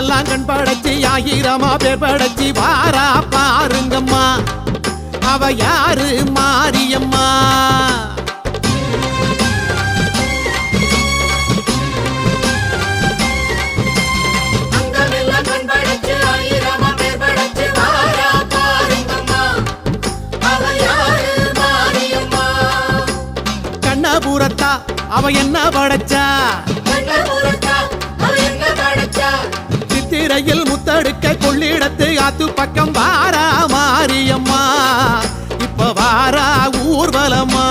ஊரெல்லாம் கண் படைச்சி ஆயிரமா பேர் படைச்சி வாரா பாருங்கம்மா அவ யாரு மாரியம்மா. கண்ணபுரத்தா அவ என்ன படைச்சா, சித்திரையில் முத்தடுக்க கொள்ளிடத்து ஆத்து பக்கம் வாரா மாரியம்மா இப்ப வாரா ஊர்வலம்மா.